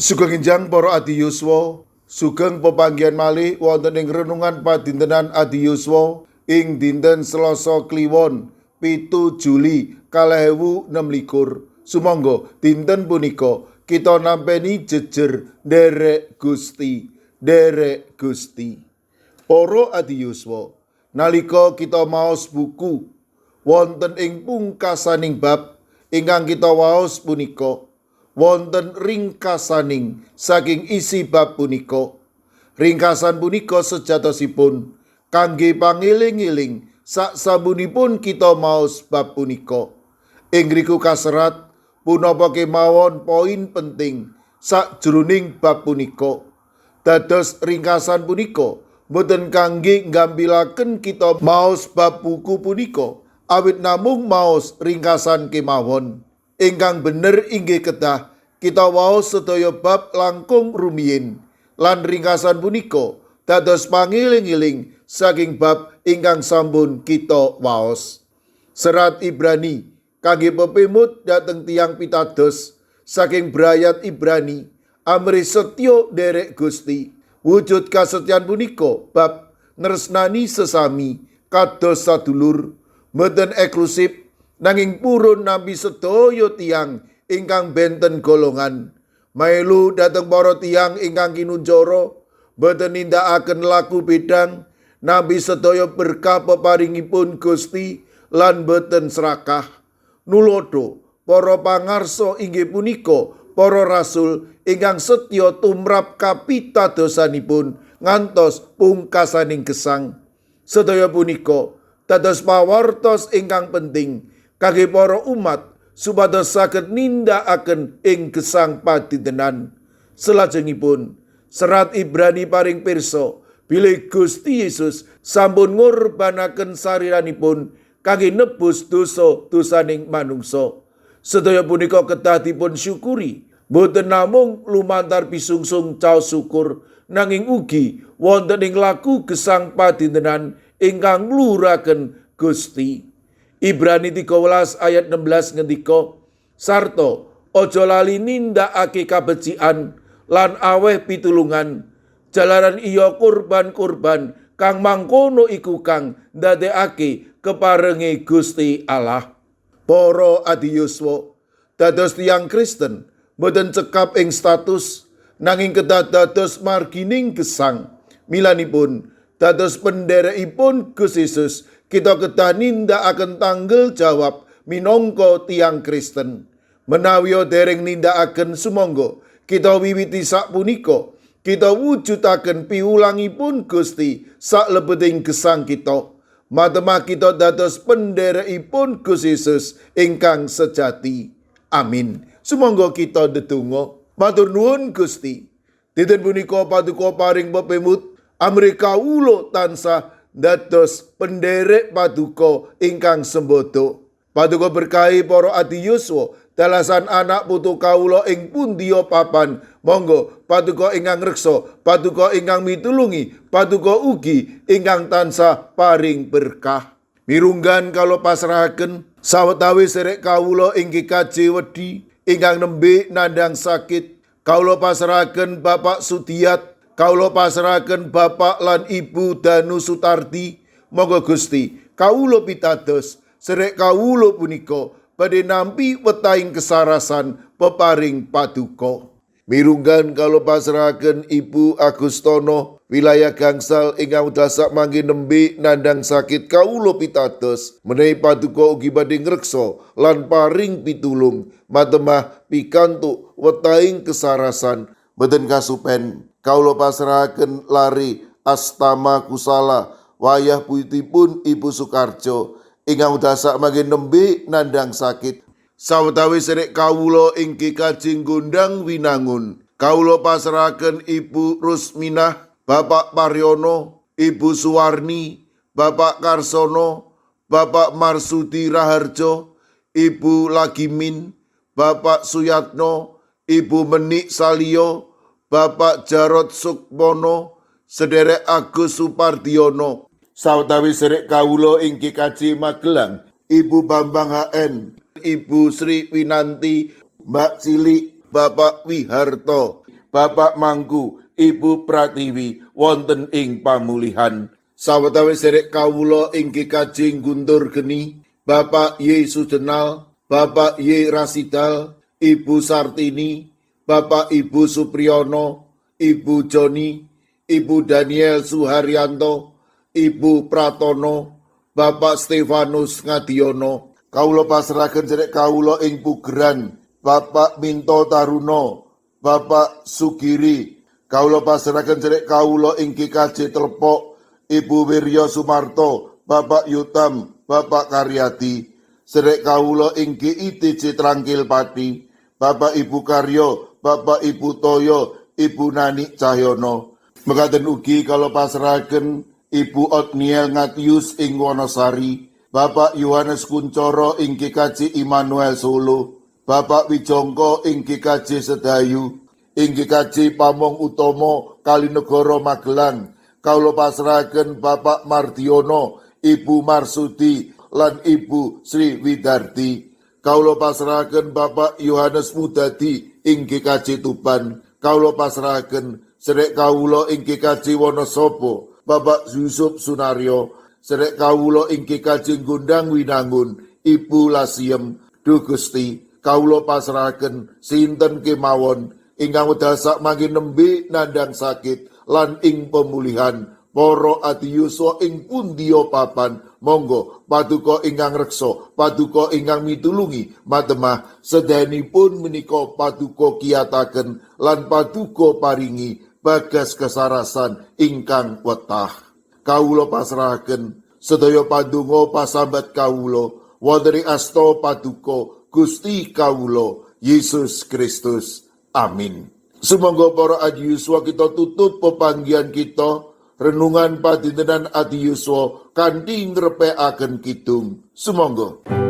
Sugeng enjang para adi yuswa, sugeng pepanggihan malih wonten ing renungan padintenan adi yuswa ing dinten Selasa Kliwon 7 Juli 2026. Sumangga dinten punika kita nampeni jejer nderek Gusti. Para adi yuswa, nalika kita maos buku wonten ing pungkasaning bab ingkang kita waos punika wonten ringkasaning saking isi bab punika. Ringkasan punika sejatosipun kangge pangeling-eling saksamunipun kita maos bab punika. Ing ngriku kaserat punapa kemawon poin penting sakjroning bab punika. Dados ringkasan punika boten kangge nggambilaken kita maos bab buku punika, awit namung maos ringkasan kemawon. Ingkang bener inggih kedah kita waos sedaya bab langkung rumiyin, lan ringkasan punika dados pangeling-eling saking bab ingkang sampun kita waos. Serat Ibrani kangge pepimut dhateng tiyang pitados saking brayat Ibrani amri setya nderek Gusti. Wujud kasetyan punika bab nresnani sesami kados sadulur, mboten eksklusif nanging purun nampi sedaya tiyang ingkang benten golongan. Mailu dhateng para tiyang ingkang kinunjara boten nindakaken laku bedang, nampi sedaya berkah peparingipun Gusti lan boten serakah. Nulodo para pangarsa inggih punika para rasul ingkang setya tumrap kapitadosanipun ngantos pungkasaning gesang. Sedaya punika dados pawartos ingkang penting kangge para umat supados saged nindakaken ing gesang padintenan. Salajengipun serat Ibrani paring pirsa bilih Gusti Yesus sampun ngorbanaken sariranipun kangge nebus dosa-dosaning manungsa. Sedaya punika kedah dipun syukuri, boten namung lumantar pisungsung caos syukur, nanging ugi wonten ing laku gesang padintenan ingkang ngluraken Gusti. Ibrani 13 ayat 16 ngendika, sarta aja lali nindakake kabecikan lan aweh pitulungan, jalaran iya kurban-kurban kang mangkono iku kang ndadekake keparenge Gusti Allah. Para adi yuswa, dados tiyang Kristen boten cekap ing status, nanging kedah dados margining gesang. Milanipun dados penderekipun Gusti Yesus kita kedah nindakaken tanggung jawab minangka tiyang Kristen. Menawi dereng nindakaken sumangga kita wiwiti sapunika kita wujudaken piwulangipun Gusti saklebeting gesang kita. Matemah kita dados penderekipun Gusti Yesus ingkang sejati. Amin. Sumangga kita ndedonga. Matur nuwun Gusti. Dinten punika paduka paring pepimut amri kawula tansah dados penderek paduka ingkang sembodo. Paduka berkahi para adi yuswa dalasan anak putu kawula ing pundiya papan. Monggo paduka ingkang reksa, paduka ingkang mitulungi, paduka ugi ingkang tansah paring berkah. Mirunggan kala pasrahaken sawetawis serek kawula inggih kaji wedi ingkang nembe nandhang sakit. Kawula pasrahaken Bapak Sudiat, kawula pasrahaken Bapak lan Ibu Danu Sutardi. Monggo Gusti kawula pitados serek kawula punika badhe nampi wetahing kesarasan peparing paduka. Mirunggan kala pasrahaken Ibu Agustono wilayah gangsal ingkang dasak mangke nembe nandhang sakit. Kawula pitados menawi paduka ugi badhe ngreksa lan paring pitulung matemah pikantuk wetahing kesarasan boten kasupen. Kawula pasrahaken Lari Astama Kusala wayah puyutipun Ibu Sukarjo ingkang dasak mangke nembe nandhang sakit. Sawetawis serek kawula inggih kajeng gondang winangun. Kawula pasrahaken Ibu Rusminah, Bapak Paryono, Ibu Suwarni, Bapak Karsono, Bapak Marsudi Raharjo, Ibu Lagimin, Bapak Suyatno, Ibu Menik Salio, Bapak Jarod Sukmono, Sederek Agus Supardiono, sawetawis sederek kawula ing GKJ Magelang, Ibu Bambang HN, Ibu Sri Winanti, Mbak Cilik, Bapak Wiharto, Bapak Mangku, Ibu Pratiwi wonten ing pamulihan. Sawetawis sederek kawula ing GKJ Guntur Geni, Bapak Y Sudenal, Bapak Y Rasidal, Ibu Sartini, Bapak Ibu Supriyono, Ibu Joni, Ibu Daniel Suharyanto, Ibu Pratono, Bapak Stefanus Ngadiono. Kawula pasrahaken sederek kawula ing pugeran, Bapak Minto Taruno, Bapak Sugiri. Kawula pasrahaken sederek kawula ing GKJ Telpok, Ibu Wiryo Sumarto, Bapak Yutam, Bapak Karyadi. Sederek kawula ing GITJ Trangkil Pati, Bapak Ibu Karyo, Bapak Ibu Toyo, Ibu Nani Cahyono. Mekaten ugi kalau pasrahaken Ibu Otniel Ngatius ing Wonosari, Bapak Yohanes Kuncoro ing GKJ Immanuel Solo, Bapak Wijongko ing GKJ Sedayu, ing GKJ Pamong Utomo Kalinegoro Magelang. Kawula pasrahaken Bapak Mardiono, Ibu Marsudi lan Ibu Sri Widarti. Kawula pasrahaken Bapak Yohanes Mudadi ing GKJ Tuban. Kawula pasrahaken sederek kawula ing GKJ Wonosobo, Bapak Yusuf Sunaryo. Sederek kawula ing GKJ Gondang Winangun, Ibu Lasiem. Duh Gusti, kawula pasrahaken sinten kemawon ingkang wedal sak mangkin nembe nandhang sakit lan ing pemulihan. Para adiyuswa ing pundiya papan, monggo paduka ingkang reksa, paduka ingkang mitulungi, matemah sedayanipun menika paduka kiyataken lan paduka paringi bagas kesarasan ingkang wetah. Kawula pasrahaken sedaya pandonga pasambat kawula wonten ing asta paduka Gusti kawula Yesus Kristus. Amin. Sumangga para adiyuswa kita tutup pepanggihan kita renungan padintenan adiyuswa kanthi ngrepekaken kidung. Sumangga.